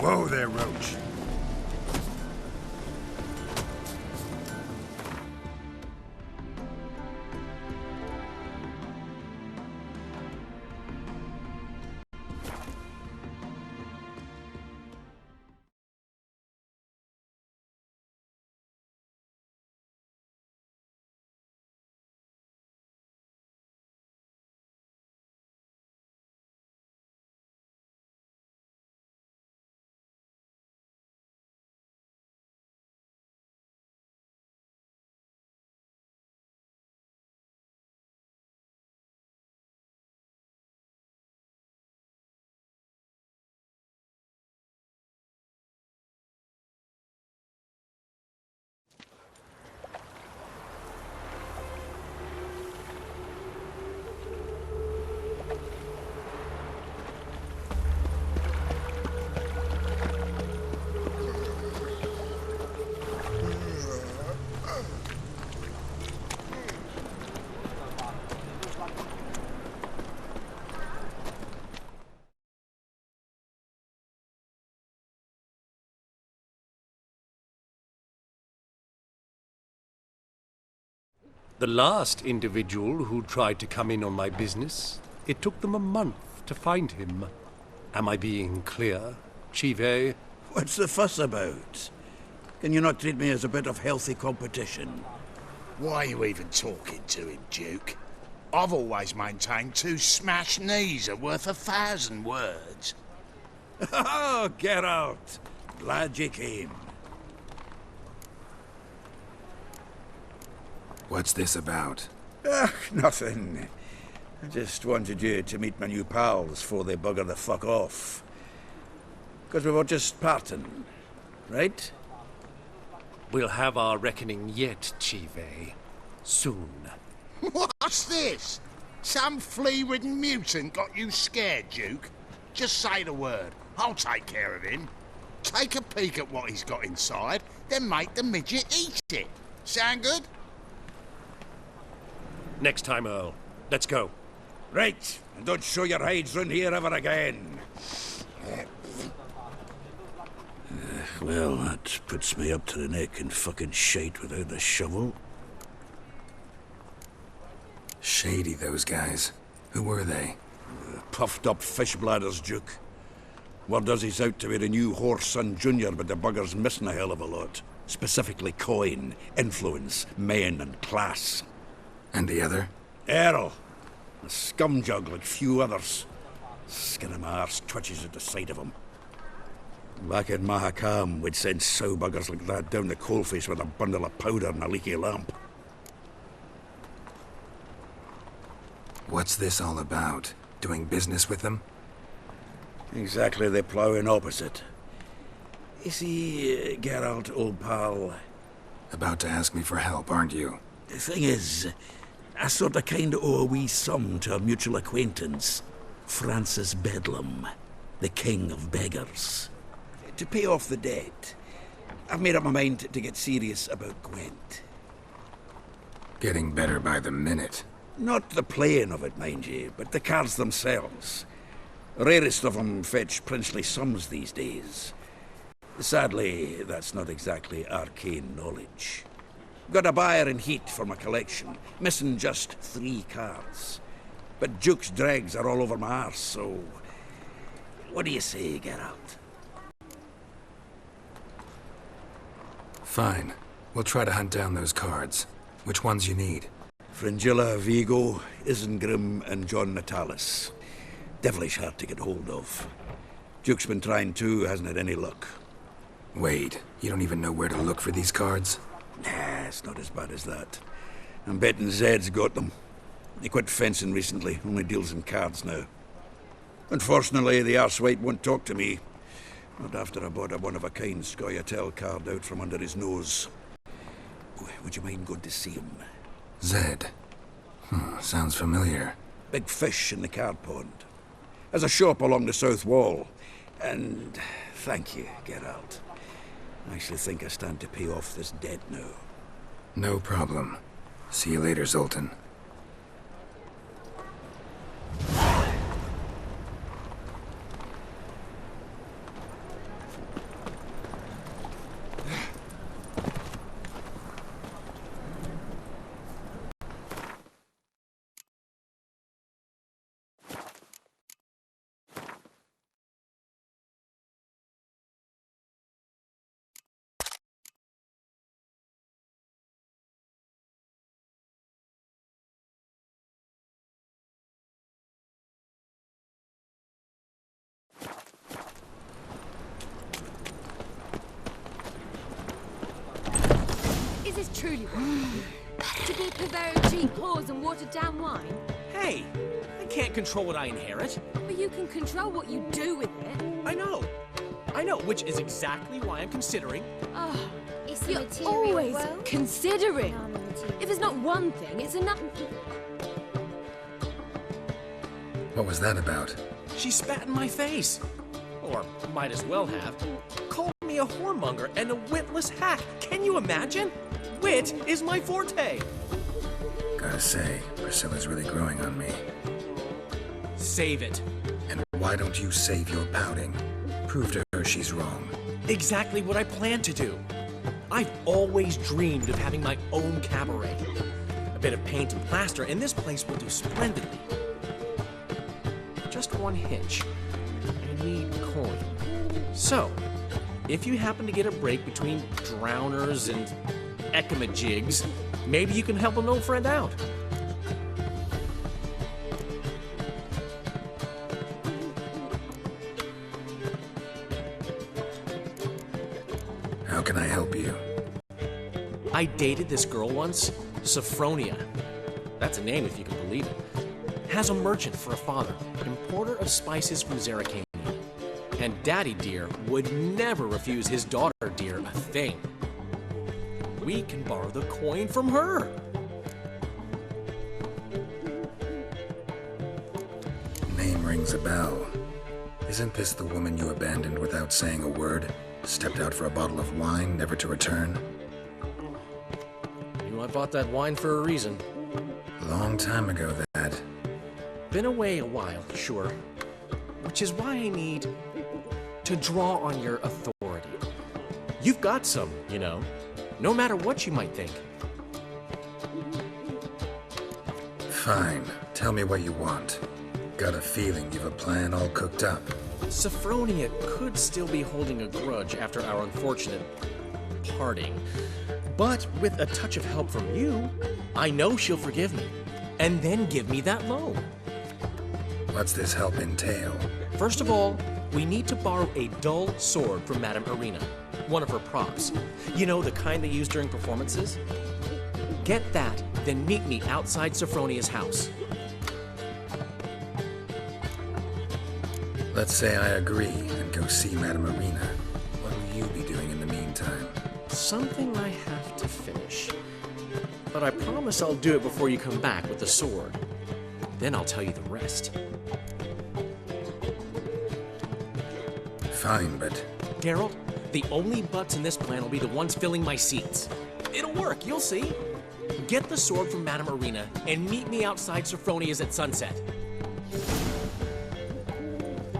Whoa there, Roach. The last individual who tried to come in on my business, it took them a month to find him. Am I being clear, Chive? What's the fuss about? Can you not treat me as a bit of healthy competition? Why are you even talking to him, Duke? I've always maintained 2 smashed knees are worth 1,000 words. Oh, get out! Glad you came. What's this about? Nothing. I just wanted you to meet my new pals before they bugger the fuck off. Because we were just parting, right? We'll have our reckoning yet, Chive. Soon. What's this? Some flea-ridden mutant got you scared, Duke? Just say the word. I'll take care of him. Take a peek at what he's got inside, then make the midget eat it. Sound good? Next time, Earl. Let's go. Right, and don't show your hides round here ever again. Well, that puts me up to the neck in fucking shite without the shovel. Shady, those guys. Who were they? Puffed up fish bladders, Duke. Word does he's out to be the new Horse Son Junior, but the bugger's missing a hell of a lot. Specifically coin, influence, men, and class. And the other? Earl. A scumjug like few others. Skin of my arse twitches at the sight of him. Back in Mahakam, we'd send sow buggers like that down the coalface with a bundle of powder and a leaky lamp. What's this all about? Doing business with them? Exactly the ploughing opposite. You see, Geralt, old pal... About to ask me for help, aren't you? The thing is, I sort of kinda owe a wee sum to a mutual acquaintance. Francis Bedlam, the king of beggars. To pay off the debt, I've made up my mind to get serious about Gwent. Getting better by the minute. Not the playing of it, mind you, but the cards themselves. The rarest of them fetch princely sums these days. Sadly, that's not exactly arcane knowledge. Got a buyer in heat for my collection, missing just 3 cards. But Duke's dregs are all over my arse, so... What do you say, Geralt? Fine. We'll try to hunt down those cards. Which ones you need? Fringilla, Vigo, Isengrim, and John Natalis. Devilish hard to get hold of. Duke's been trying too, hasn't had any luck. Wait, you don't even know where to look for these cards? Nah, it's not as bad as that. I'm betting Zed's got them. He quit fencing recently, only deals in cards now. Unfortunately, the arsewite won't talk to me. Not after I bought a one-of-a-kind Scoia'tael card out from under his nose. Would you mind going to see him? Zed. Sounds familiar. Big fish in the card pond. Has a shop along the south wall. And thank you, Geralt. I actually think I stand to pay off this debt now. No problem. See you later, Zoltan. truly want? To be purveying cheap whores and watered down wine? Hey, I can't control what I inherit. But you can control what you do with it. I know, which is exactly why I'm considering. Oh, It's the you're material always world. considering. No, I'm a material. If it's not one thing, it's another. What was that about? She spat in my face. Or might as well have. Called me a whoremonger and a witless hack. Can you imagine? Wit is my forte. Gotta say, Priscilla's really growing on me. Save it. And why don't you save your pouting? Prove to her she's wrong. Exactly what I plan to do. I've always dreamed of having my own cabaret. A bit of paint and plaster, and this place will do splendidly. Just one hitch. I need coin. So, if you happen to get a break between drowners and ecamajigs, maybe you can help an old friend out. How can I help you? I dated this girl once, Sophronia. That's a name if you can believe it. Has a merchant for a father, importer of spices from Zerrikania. And Daddy Dear would never refuse his daughter Dear a thing. We can borrow the coin from her. Name rings a bell. Isn't this the woman you abandoned without saying a word? Stepped out for a bottle of wine, never to return? You know, I bought that wine for a reason. Long time ago, that. Been away a while, sure. Which is why I need to draw on your authority. You've got some, you know, no matter what you might think. Fine. Tell me what you want. Got a feeling you've a plan all cooked up. Sophronia could still be holding a grudge after our unfortunate parting. But with a touch of help from you, I know she'll forgive me. And then give me that loan. What's this help entail? First of all, we need to borrow a dull sword from Madame Irina, one of her props. You know, the kind they use during performances? Get that, then meet me outside Sophronias House. Let's say I agree and go see Madame Irina. What will you be doing in the meantime? Something I have to finish. But I promise I'll do it before you come back with the sword. Then I'll tell you the rest. Fine, but Geralt, the only butts in this plan will be the ones filling my seats. It'll work, you'll see. Get the sword from Madame Irina and meet me outside Sophronia's at sunset.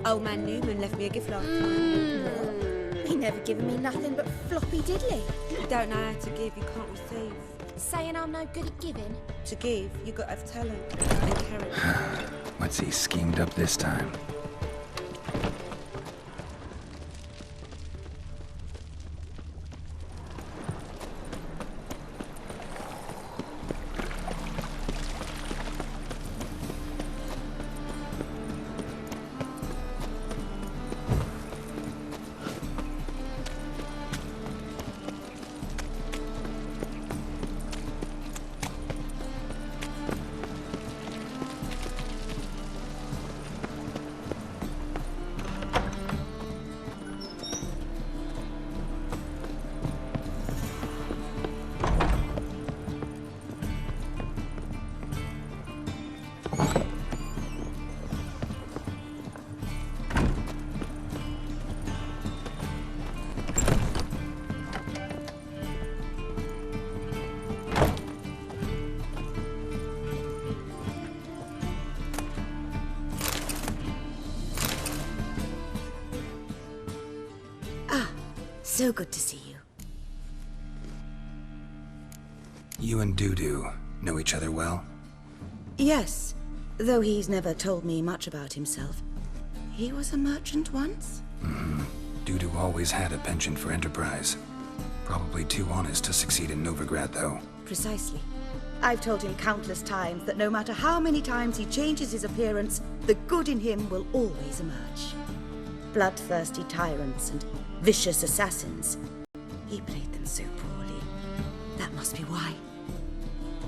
Old man Newman left me a gift last time. He never given me nothing but floppy diddly. You don't know how to give, you can't receive. Saying I'm no good at giving. To give, you got to have talent and character. what's he schemed up this time? So good to see you. You and Dudu know each other well? Yes, though he's never told me much about himself. He was a merchant once? Dudu always had a penchant for enterprise. Probably too honest to succeed in Novigrad, though. Precisely. I've told him countless times that no matter how many times he changes his appearance, the good in him will always emerge. Bloodthirsty tyrants and vicious assassins. He played them so poorly. That must be why.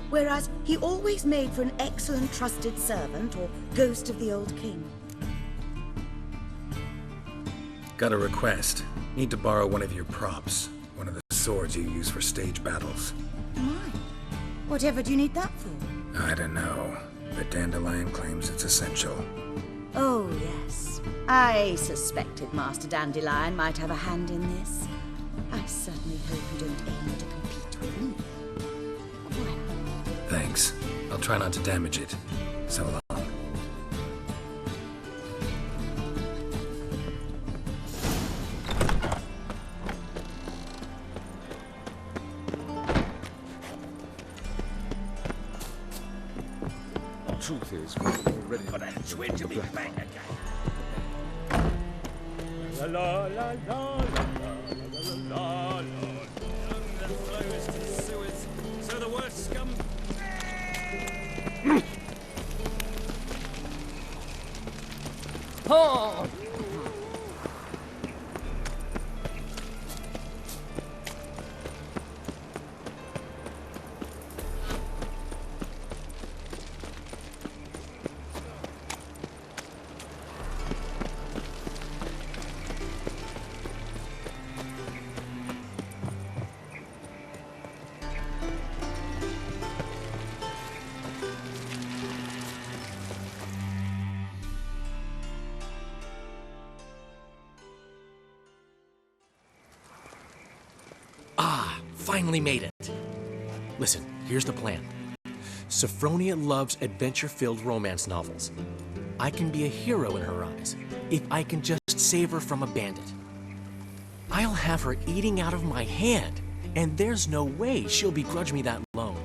Whereas he always made for an excellent trusted servant or ghost of the old king. Got a request. Need to borrow one of your props. One of the swords you use for stage battles. My. Whatever do you need that for? I don't know, but Dandelion claims it's essential. Oh, yes. I suspected Master Dandelion might have a hand in this. I certainly hope you don't aim to compete with me. Well. Thanks. I'll try not to damage it. So long. Truth is, we're already Got a twinge of me back again. La la la la la la la. The flows to the sewers, so the worst scum. Oh! Finally made it. Listen, here's the plan. Sophronia loves adventure-filled romance novels. I can be a hero in her eyes if I can just save her from a bandit. I'll have her eating out of my hand, and there's no way she'll begrudge me that loan.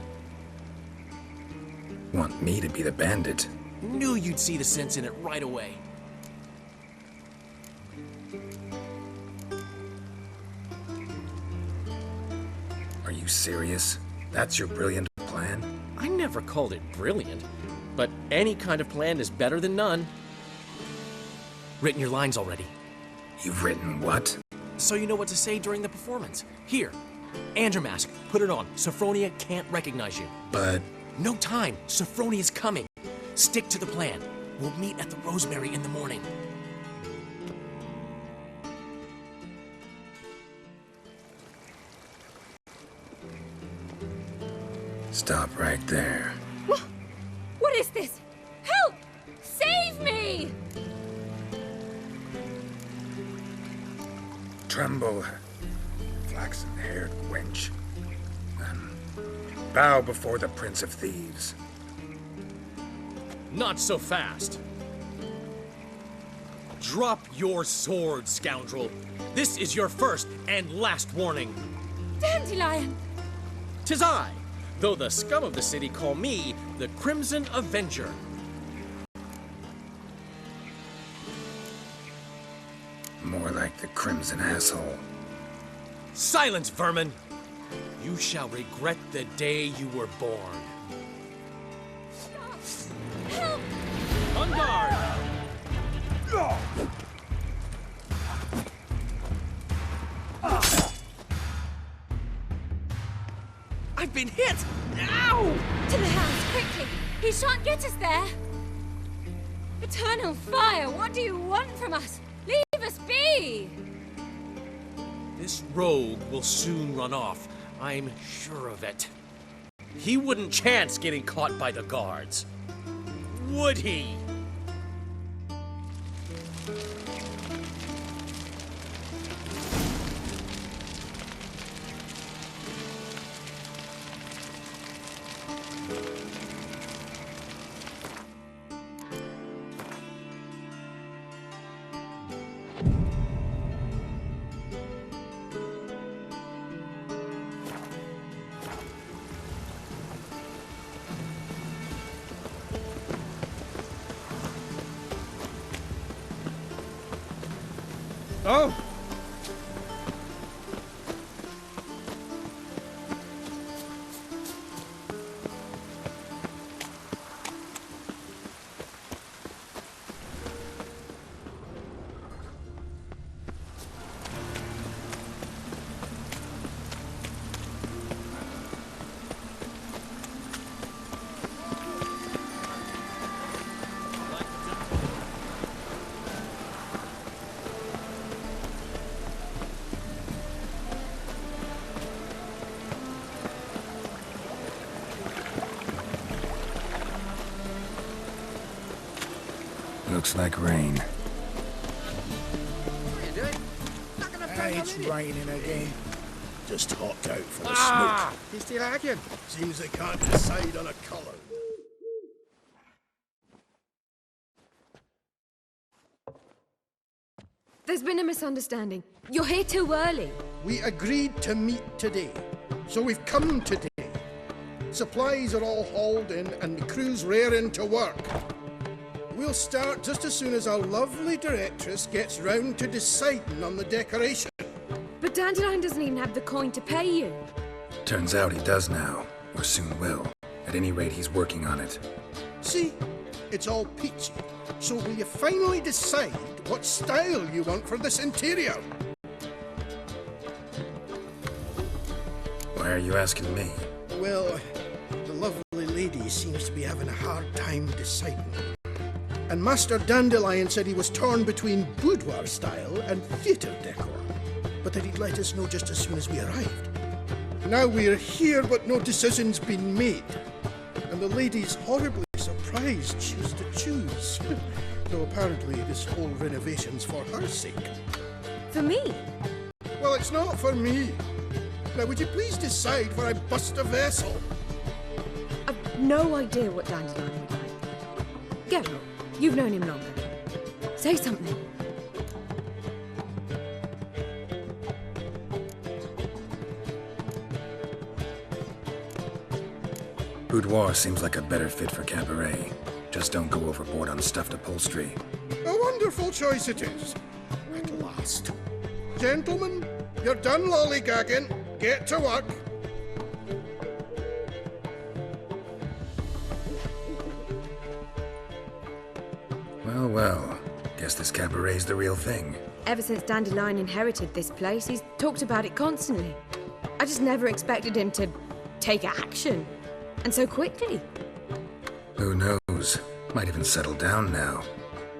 Want me to be the bandit? Knew you'd see the sense in it right away. Are you serious? That's your brilliant plan? I never called it brilliant, but any kind of plan is better than none. Written your lines already. You've written what? So you know what to say during the performance. Here, and your mask. Put it on. Sophronia can't recognize you. But... No time. Sophronia's coming. Stick to the plan. We'll meet at the Rosemary in the morning. Stop right there. What is this? Help! Save me! Tremble, flaxen-haired wench. Bow before the Prince of Thieves. Not so fast. Drop your sword, scoundrel. This is your first and last warning. Dandelion! 'Tis I, though the scum of the city call me the Crimson Avenger. More like the Crimson Asshole. Silence, vermin! You shall regret the day you were born. Help! On guard! I've been hit! Ow! To the house, quickly! He shan't get us there! Eternal fire, what do you want from us? Leave us be! This rogue will soon run off. I'm sure of it. He wouldn't chance getting caught by the guards. Would he? Oh! Looks like rain. It's raining again. Just hopped out for the Ah! He's still arguing. Seems they can't decide on a colour. There's been a misunderstanding. You're here too early. We agreed to meet today, so we've come today. Supplies are all hauled in and the crew's raring to work. We'll start just as soon as our lovely directress gets round to deciding on the decoration. But Dandelion doesn't even have the coin to pay you. Turns out he does now, or soon will. At any rate, he's working on it. See? It's all peachy. So will you finally decide what style you want for this interior? Why are you asking me? Well, the lovely lady seems to be having a hard time deciding. And Master Dandelion said he was torn between boudoir style and theatre decor, but that he'd let us know just as soon as we arrived. Now we're here, but no decision's been made. And the lady's horribly surprised she was to choose. Though apparently this whole renovation's for her sake. For me? Well, it's not for me. Now, would you please decide before I bust a vessel? I've no idea what Dandelion would like. Geralt, you've known him longer. Say something. Boudoir seems like a better fit for Cabaret. Just don't go overboard on stuffed upholstery. A wonderful choice it is. At last. Gentlemen, you're done lollygagging. Get to work. Well, well. Guess this Cabaret's the real thing. Ever since Dandelion inherited this place, he's talked about it constantly. I just never expected him to take action. And so quickly. Who knows? Might even settle down now.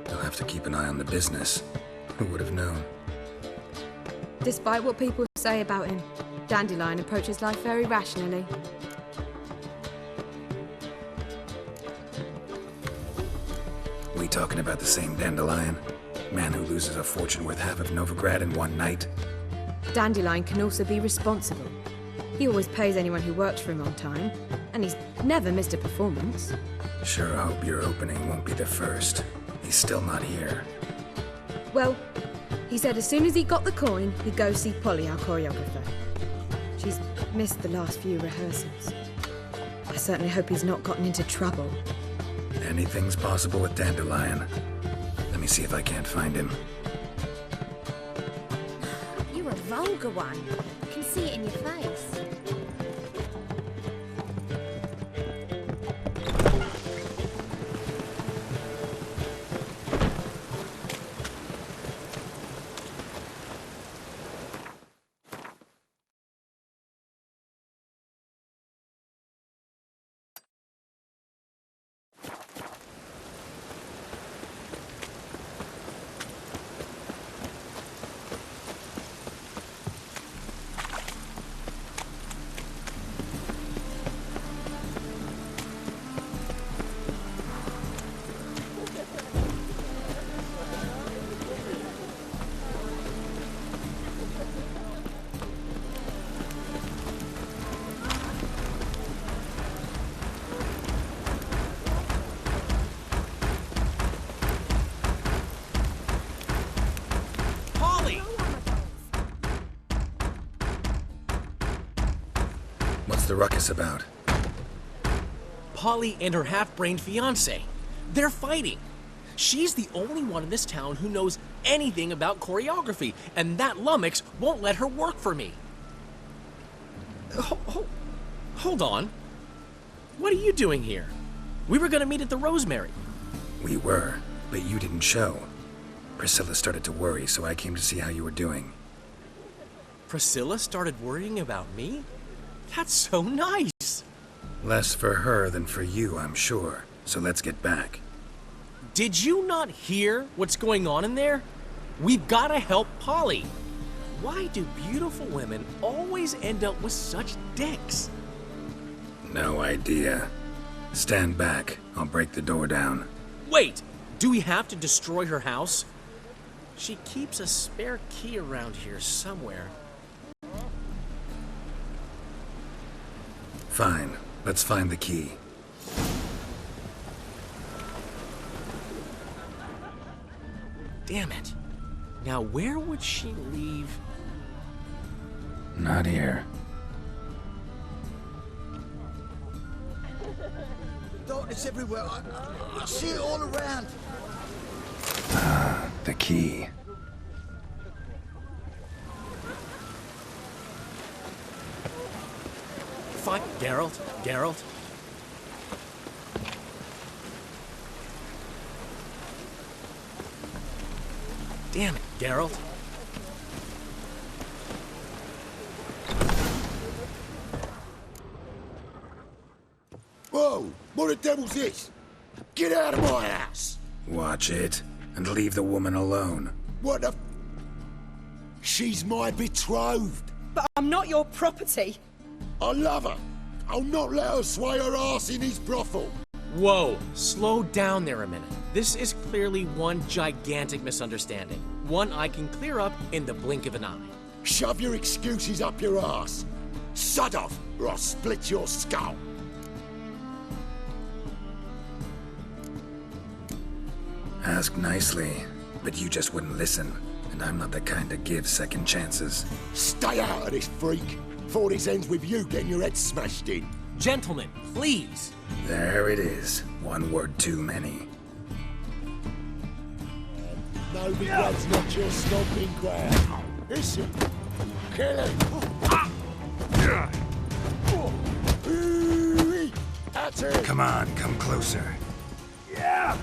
He'll have to keep an eye on the business. Who would have known? Despite what people say about him, Dandelion approaches life very rationally. We talking about the same Dandelion? Man who loses a fortune worth half of Novigrad in one night? Dandelion can also be responsible. He always pays anyone who works for him on time, and he's never missed a performance. Sure hope your opening won't be the first. He's still not here. Well, he said as soon as he got the coin, he'd go see Polly, our choreographer. She's missed the last few rehearsals. I certainly hope he's not gotten into trouble. Anything's possible with Dandelion. Let me see if I can't find him. You're a vulgar one. I can see it in your face. What's the ruckus about? Polly and her half-brained fiancé. They're fighting. She's the only one in this town who knows anything about choreography, and that lummox won't let her work for me. Hold on. What are you doing here? We were gonna meet at the Rosemary. We were, but you didn't show. Priscilla started to worry, so I came to see how you were doing. Priscilla started worrying about me? That's so nice. Less for her than for you, I'm sure. So let's get back. Did you not hear what's going on in there? We've gotta help Polly. Why do beautiful women always end up with such dicks? No idea. Stand back. I'll break the door down. Wait! Do we have to destroy her house? She keeps a spare key around here somewhere. Fine. Let's find the key. Damn it. Now where would she leave? Not here. Darkness everywhere. I see it all around. Ah, the key. Fuck, Geralt. Geralt. Damn it, Geralt. Whoa! What the devil's this? Get out of my house! Watch it, and leave the woman alone. What the... She's my betrothed. But I'm not your property. I love her. I'll not let her sway her ass in his brothel. Whoa, slow down there a minute. This is clearly one gigantic misunderstanding. One I can clear up in the blink of an eye. Shove your excuses up your ass. Sod off, or I'll split your skull. Ask nicely, but you just wouldn't listen. And I'm not the kind to give second chances. Stay out of this, freak, before this ends with you getting your head smashed in. Gentlemen, please. There it is. One word too many. No, that's not your stomping ground. Is it? Kill him. That's it. Come on, come closer. Yeah.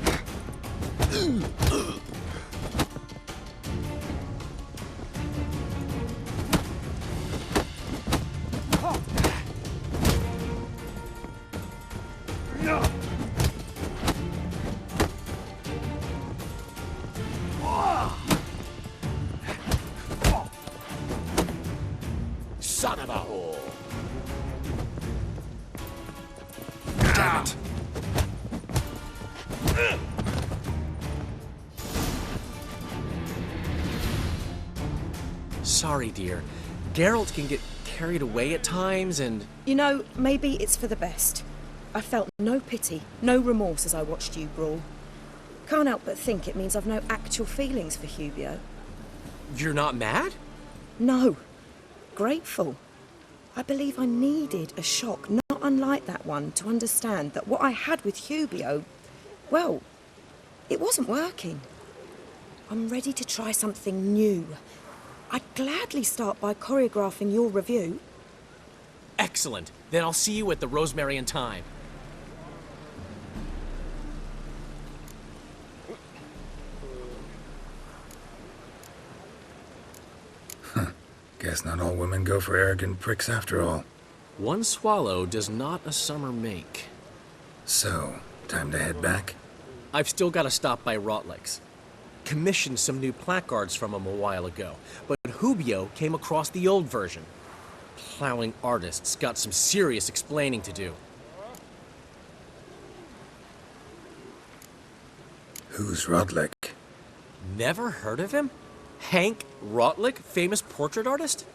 Son of a whore. Damn it. Sorry, dear. Geralt can get carried away at times and... You know, maybe it's for the best. I felt no pity, no remorse as I watched you brawl. Can't help but think it means I've no actual feelings for Hubio. You're not mad? No. Grateful. I believe I needed a shock not unlike that one to understand that what I had with Hubio, well, it wasn't working. I'm ready to try something new. I'd gladly start by choreographing your review. Excellent. Then I'll see you at the Rosemary and Thyme. Guess not all women go for arrogant pricks after all. One swallow does not a summer make. So, time to head back? I've still got to stop by Rautelec's. Commissioned some new placards from him a while ago, but Hubio came across the old version. Plowing artists got some serious explaining to do. Who's Raulec? Never heard of him? Hank Raulec, famous portrait artist?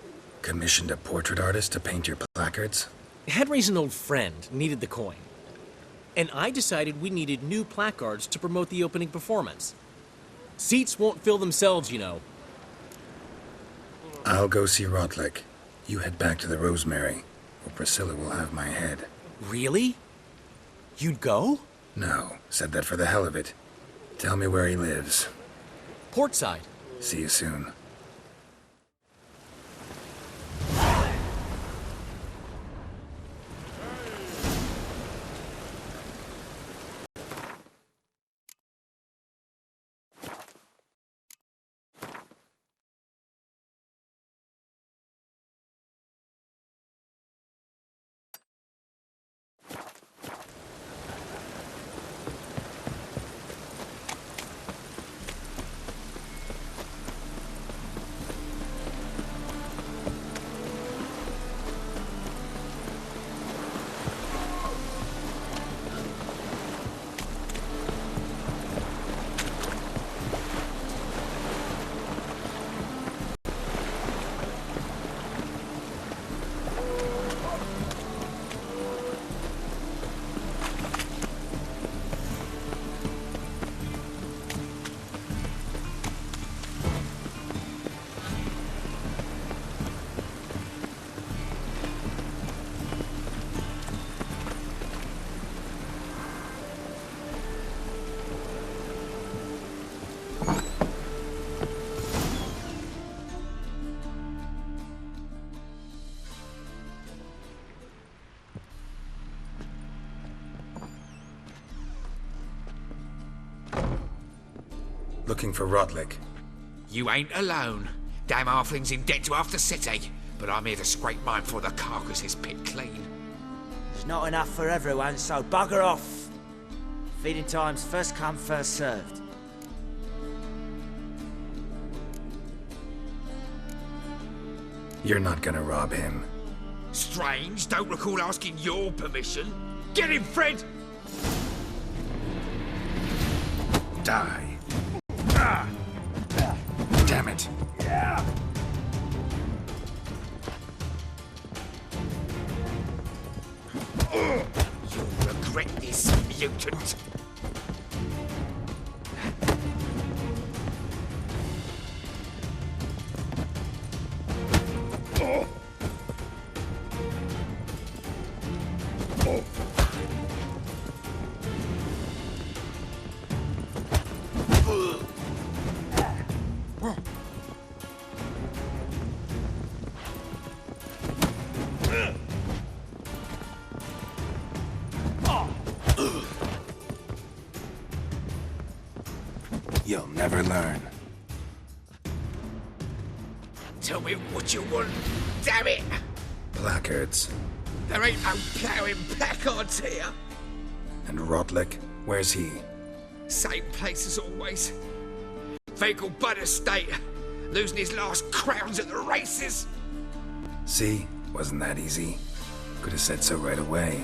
Commissioned a portrait artist to paint your placards? Henry's an old friend, needed the coin. And I decided we needed new placards to promote the opening performance. Seats won't fill themselves, you know. I'll go see Raulec. You head back to the Rosemary, or Priscilla will have my head. Really? You'd go? No, said that for the hell of it. Tell me where he lives. Portside. See you soon. Looking for Raulec. You ain't alone. Damn halfling's in debt to half the city, but I'm here to scrape mine before the carcass is picked clean. There's not enough for everyone, so bugger off. Feeding time's first come, first served. You're not gonna rob him. Strange, don't recall asking your permission. Get him, Fred! Die. Damn it. You'll regret this, mutant. You'll never learn. Tell me what you want, damn it! Placards. There ain't no ploughing placards here. And Raulec, where's he? Same place as always. Vegelbuds estate, losing his last crowns at the races. See? Wasn't that easy? Could have said so right away.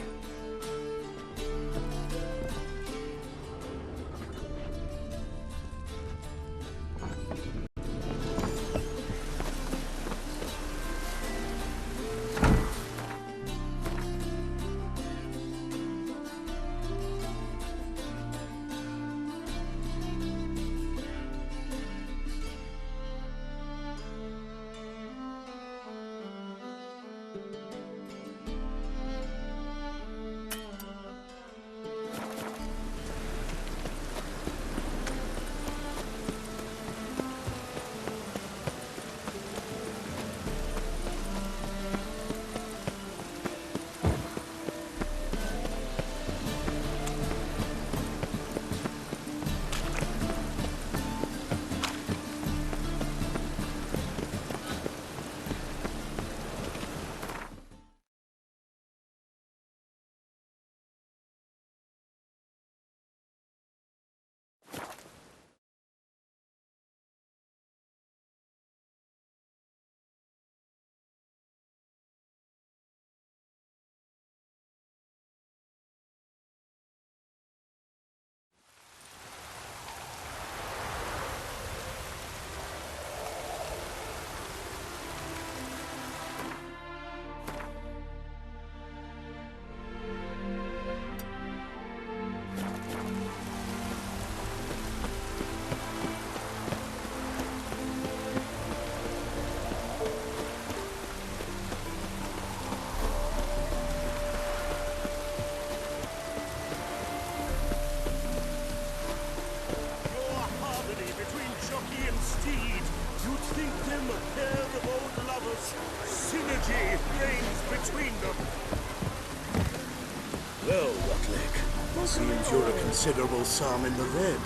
Well, Raulec, seems you're a considerable psalm in the red,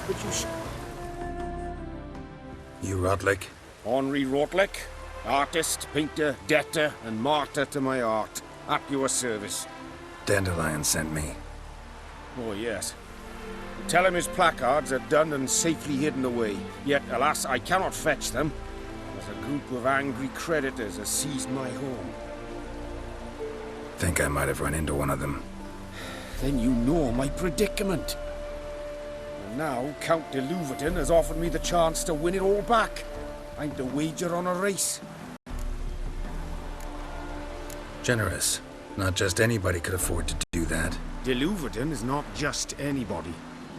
but you should... You Raulec? Henri Raulec, artist, painter, debtor, and martyr to my art. At your service. Dandelion sent me. Oh, yes. Tell him his placards are done and safely hidden away. Yet, alas, I cannot fetch them, as a group of angry creditors has seized my home. Think I might have run into one of them. Then you know my predicament. And now, Count de Louverton has offered me the chance to win it all back. I'm to wager on a race. Generous. Not just anybody could afford to do that. De Louverton is not just anybody.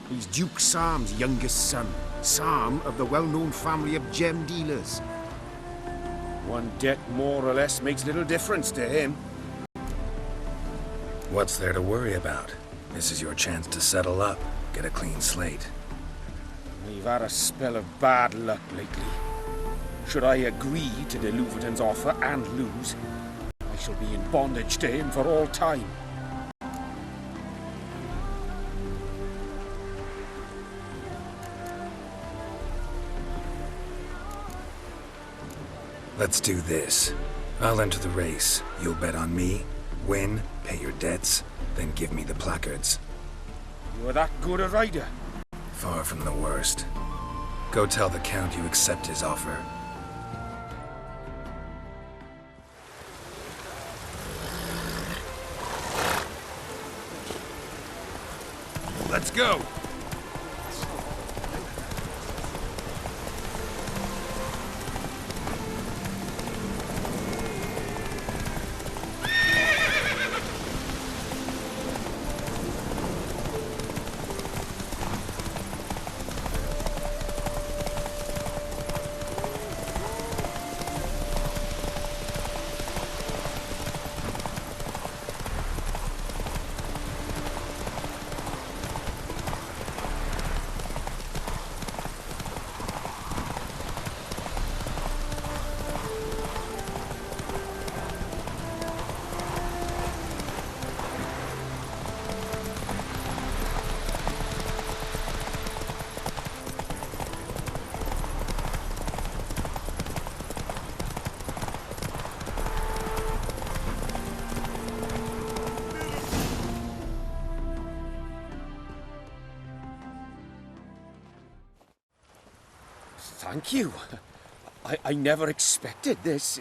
He's Duke Sam's youngest son. Sam of the well-known family of gem dealers. One debt more or less makes little difference to him. What's there to worry about? This is your chance to settle up, get a clean slate. We've had a spell of bad luck lately. Should I agree to de Louverton's offer and lose, I shall be in bondage to him for all time. Let's do this. I'll enter the race. You'll bet on me, win, pay your debts, then give me the placards. You're that good a rider? Far from the worst. Go tell the Count you accept his offer. Let's go! Thank you. I never expected this.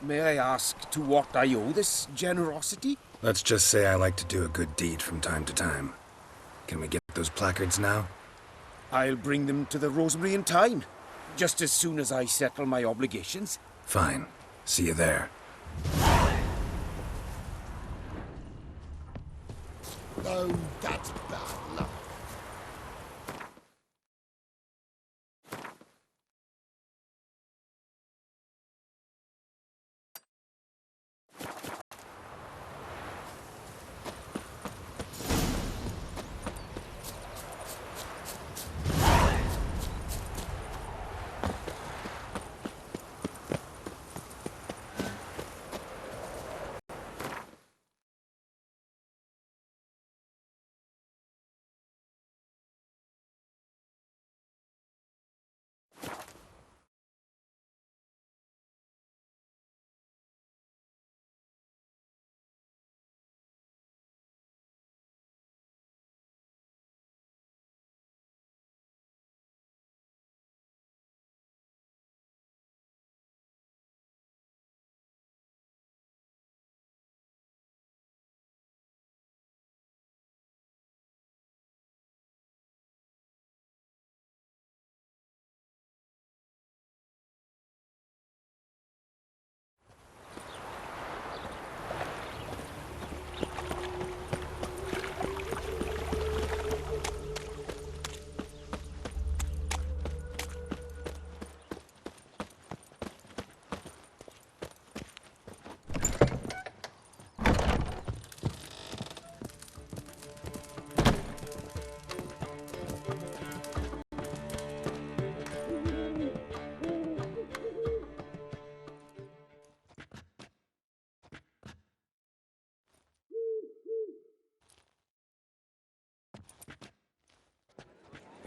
May I ask to what I owe this generosity? Let's just say I like to do a good deed from time to time. Can we get those placards now? I'll bring them to the Rosemary in time, just as soon as I settle my obligations. Fine. See you there. Oh, that's bad luck.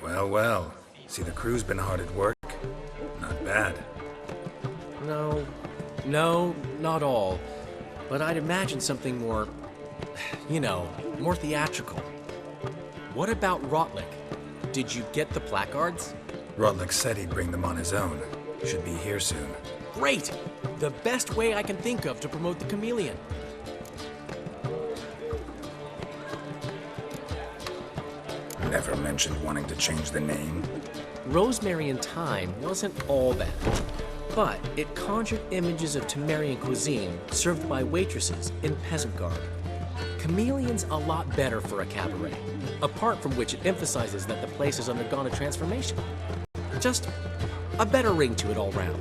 Well, well. See, the crew's been hard at work. Not bad. No, not all. But I'd imagine something more, more theatrical. What about Raulec? Did you get the placards? Raulec said he'd bring them on his own. Should be here soon. Great! The best way I can think of to promote the chameleon. Never mentioned wanting to change the name. Rosemary in Time wasn't all bad, but it conjured images of Temerian cuisine served by waitresses in peasant garb. Chameleon's a lot better for a cabaret, apart from which it emphasizes that the place has undergone a transformation. Just a better ring to it all round.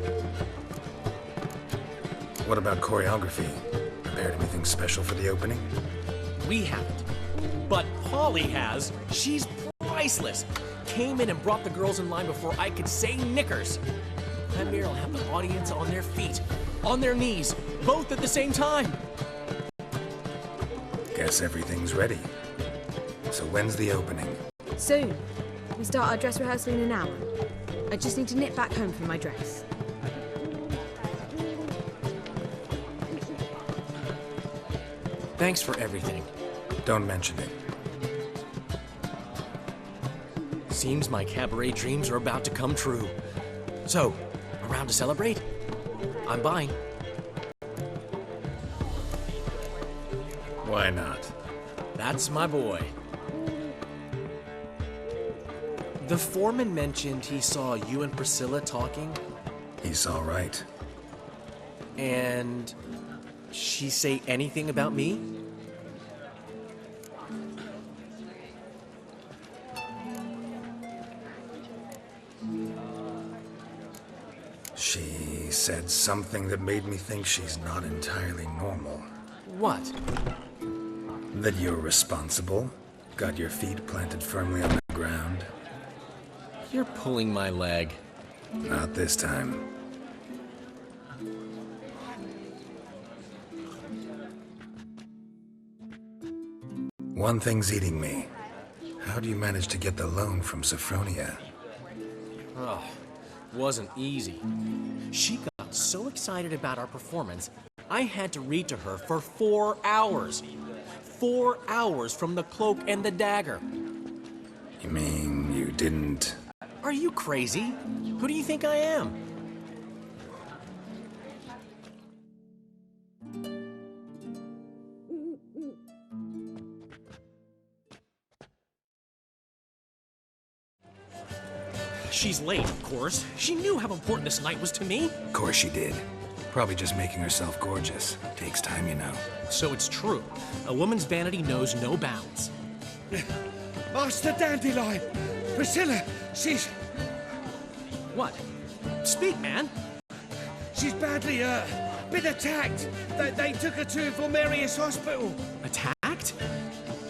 What about choreography? Prepared anything special for the opening? We haven't. But Polly has. She's priceless. Came in and brought the girls in line before I could say knickers. Premiere will have the audience on their feet, on their knees, both at the same time. Guess everything's ready. So when's the opening? Soon. We start our dress rehearsal in an hour. I just need to nip back home for my dress. Thanks for everything. Don't mention it. Seems my cabaret dreams are about to come true. So, around to celebrate? I'm buying. Why not? That's my boy. The foreman mentioned he saw you and Priscilla talking. He's all right. And she say anything about me? She said something that made me think she's not entirely normal. What? That you're responsible, got your feet planted firmly on the ground. You're pulling my leg. Not this time. One thing's eating me. How do you manage to get the loan from Sophronia? Oh, wasn't easy. She got so excited about our performance, I had to read to her for 4 hours. 4 hours from the cloak and the dagger. You mean you didn't... Are you crazy? Who do you think I am? She's late, of course. She knew how important this night was to me. Of course she did. Probably just making herself gorgeous. Takes time, you know. So it's true. A woman's vanity knows no bounds. Master Dandelion! Priscilla, she's... What? Speak, man. She's badly, been attacked. They took her to Vulmerius Hospital. Attacked?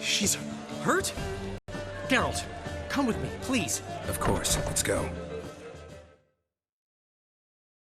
She's hurt? Geralt, come with me, please. Of course. Let's go.